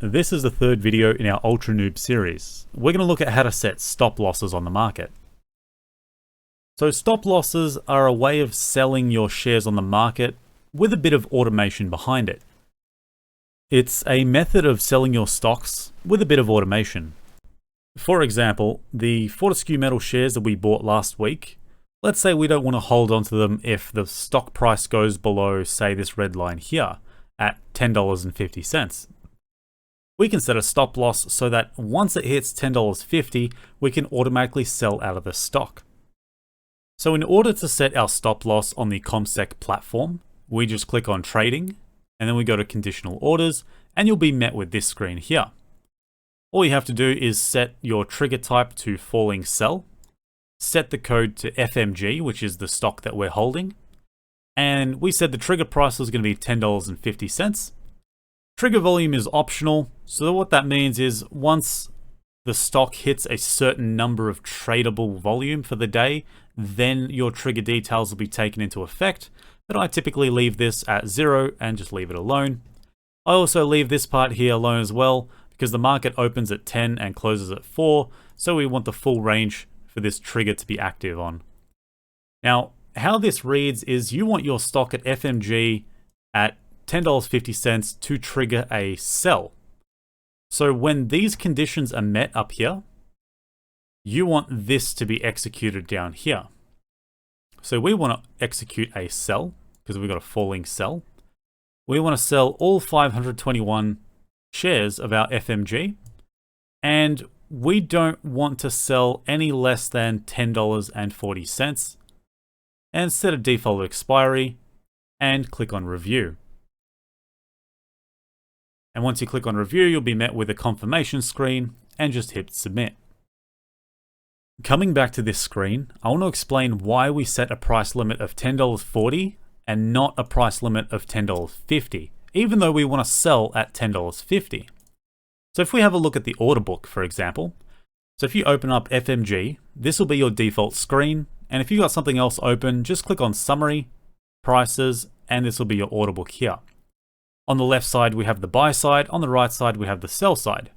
This is the third video in our Ultra Noob series. We're going to look at how to set stop losses on the market. So stop losses are a way of selling your shares on the market with a bit of automation behind it. It's a method of selling your stocks with a bit of automation. For example, the Fortescue Metal shares that we bought last week, let's say we don't want to hold on to them if the stock price goes below, say, this red line here at $10.50. We can set a stop loss so that once it hits $10.50, we can automatically sell out of the stock. So in order to set our stop loss on the CommSec platform, we just click on trading and then we go to conditional orders and you'll be met with this screen here. All you have to do is set your trigger type to falling sell, set the code to FMG, which is the stock that we're holding, and we said the trigger price was going to be $10.50. Trigger volume is optional, so what that means is once the stock hits a certain number of tradable volume for the day, then your trigger details will be taken into effect, but I typically leave this at 0 and just leave it alone. I also leave this part here alone as well, because the market opens at 10 and closes at 4, so we want the full range for this trigger to be active on. Now, how this reads is you want your stock at FMG at $10.50 to trigger a sell. So when these conditions are met up here, you want this to be executed down here. So we want to execute a sell because we've got a falling sell. We want to sell all 521 shares of our FMG, and we don't want to sell any less than $10.40, and set a default expiry and click on review. And once you click on review, you'll be met with a confirmation screen and just hit submit. Coming back to this screen, I want to explain why we set a price limit of $10.40 and not a price limit of $10.50, even though we want to sell at $10.50. So if we have a look at the order book, for example, so if you open up FMG, this will be your default screen. And if you've got something else open, just click on summary, prices, and this will be your order book here. On the left side, we have the buy side. On the right side, we have the sell side.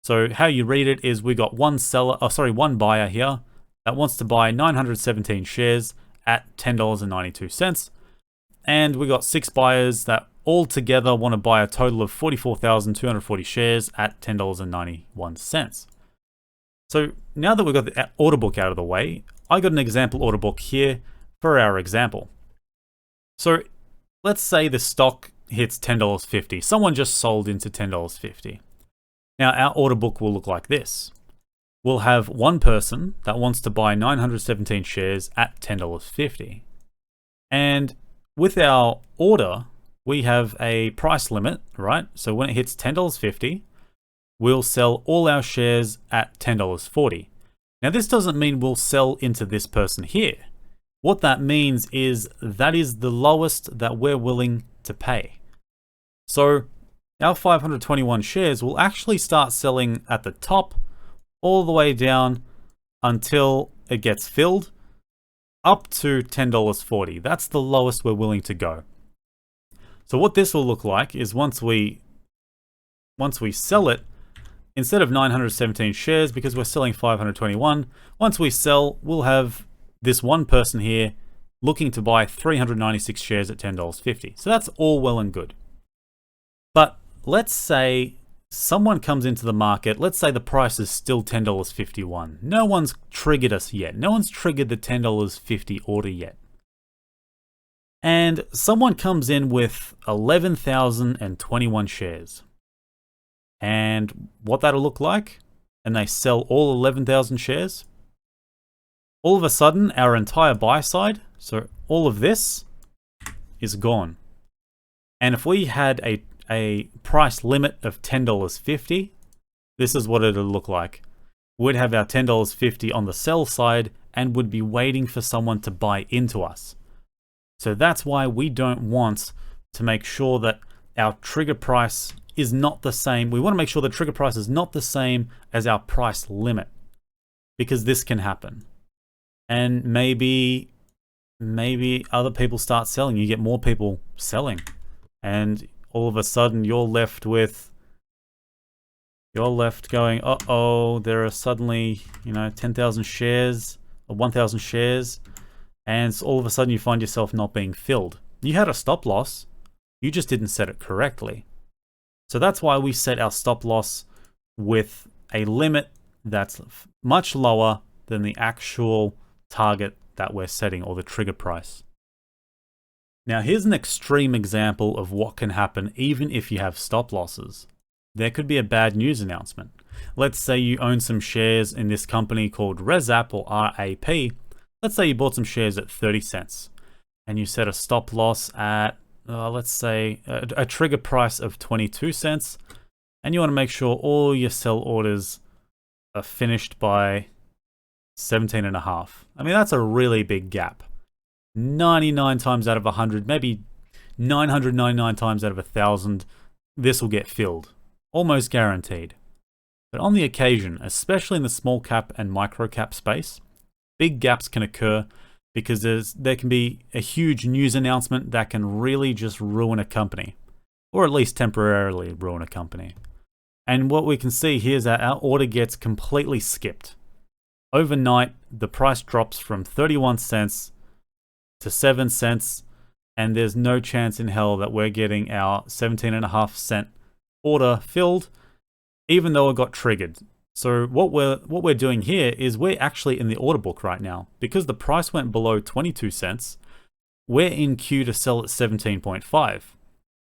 So how you read it is we got one buyer here that wants to buy 917 shares at $10.92. And we got 6 buyers that all together want to buy a total of 44,240 shares at $10.91. So now that we've got the order book out of the way, I got an example order book here for our example. So let's say the stock hits $10.50. Someone just sold into $10.50. Now our order book will look like this. We'll have one person that wants to buy 917 shares at $10.50. And with our order, we have a price limit, right? So when it hits $10.50, we'll sell all our shares at $10.40. Now this doesn't mean we'll sell into this person here. What that means is that is the lowest that we're willing to pay. So our 521 shares will actually start selling at the top all the way down until it gets filled up to $10.40. That's the lowest we're willing to go. So what this will look like is once we sell it, instead of 917 shares, because we're selling 521, once we sell, we'll have this one person here looking to buy 396 shares at $10.50. So that's all well and good. But let's say someone comes into the market, let's say the price is still $10.51. No one's triggered us yet. No one's triggered the $10.50 order yet. And someone comes in with 11,021 shares. And what that'll look like, and they sell all 11,000 shares, all of a sudden our entire buy side, so all of this, is gone. And if we had a price limit of $10.50, this is what it'll look like. We'd have our $10.50 on the sell side and would be waiting for someone to buy into us. So that's why we don't want to make sure that our trigger price is not the same. We want to make sure the trigger price is not the same as our price limit, because this can happen. And maybe other people start selling. You get more people selling, and all of a sudden you're left with You're left going, uh-oh, there are suddenly, 10,000 shares or 1,000 shares, and all of a sudden you find yourself not being filled. You had a stop loss, you just didn't set it correctly. So that's why we set our stop loss with a limit that's much lower than the actual target that we're setting, or the trigger price. Now here's an extreme example of what can happen even if you have stop losses. There could be a bad news announcement. Let's say you own some shares in this company called ResApp, or RAP. Let's say you bought some shares at 30 cents and you set a stop loss at, let's say, a trigger price of 22 cents, and you want to make sure all your sell orders are finished by 17.5. I mean, that's a really big gap. 99 times out of 100, maybe 999 times out of 1,000, this will get filled. Almost guaranteed. But on the occasion, especially in the small cap and micro cap space, big gaps can occur because there can be a huge news announcement that can really just ruin a company, or at least temporarily ruin a company. And what we can see here is that our order gets completely skipped. Overnight, the price drops from 31 cents to 7 cents, and there's no chance in hell that we're getting our 17.5 cent order filled, even though it got triggered. So what we're doing here is we're actually in the order book right now. Because the price went below 22 cents, we're in queue to sell at 17.5.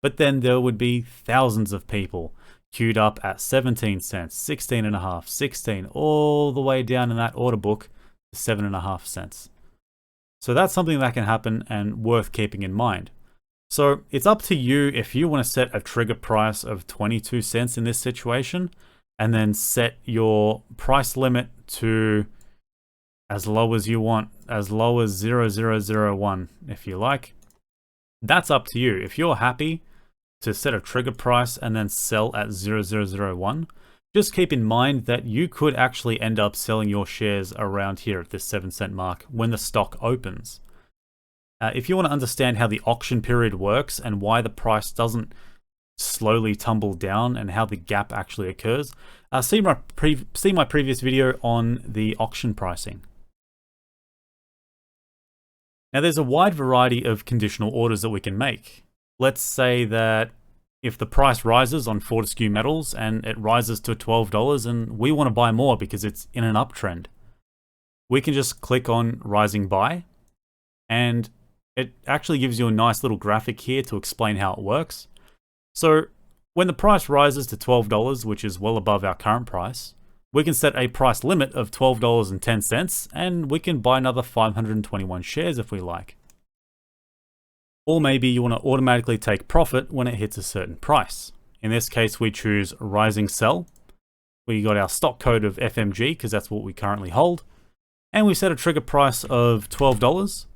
But then there would be thousands of people queued up at 17 cents, 16.5, 16, all the way down in that order book to 7.5 cents. So that's something that can happen and worth keeping in mind. So it's up to you if you want to set a trigger price of 22 cents in this situation, and then set your price limit to as low as you want, as low as 0.0001 if you like. That's up to you. If you're happy to set a trigger price and then sell at 0.0001, just keep in mind that you could actually end up selling your shares around here at this 7 cent mark when the stock opens. If you want to understand how the auction period works and why the price doesn't slowly tumble down and how the gap actually occurs, see my previous video on the auction pricing. Now there's a wide variety of conditional orders that we can make. Let's say that if the price rises on Fortescue Metals and it rises to $12 and we want to buy more because it's in an uptrend, we can just click on Rising Buy, and it actually gives you a nice little graphic here to explain how it works. So when the price rises to $12, which is well above our current price, we can set a price limit of $12.10, and we can buy another 521 shares if we like. Or maybe you want to automatically take profit when it hits a certain price. In this case, we choose Rising Sell. We got our stock code of FMG because that's what we currently hold. And we set a trigger price of $12.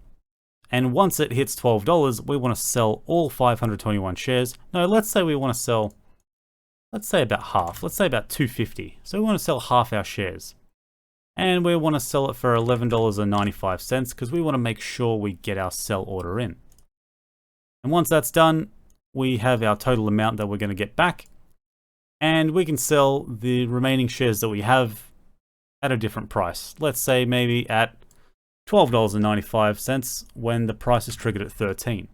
And once it hits $12, we want to sell all 521 shares. No, let's say we want to sell, let's say about half. Let's say about 250. So we want to sell half our shares. And we want to sell it for $11.95 because we want to make sure we get our sell order in. And once that's done, we have our total amount that we're going to get back. And we can sell the remaining shares that we have at a different price. Let's say maybe at $12.95 when the price is triggered at 13.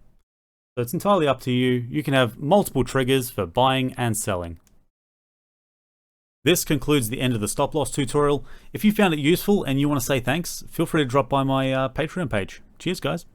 So it's entirely up to you. You can have multiple triggers for buying and selling. This concludes the end of the stop loss tutorial. If you found it useful and you want to say thanks, feel free to drop by my Patreon page. Cheers, guys.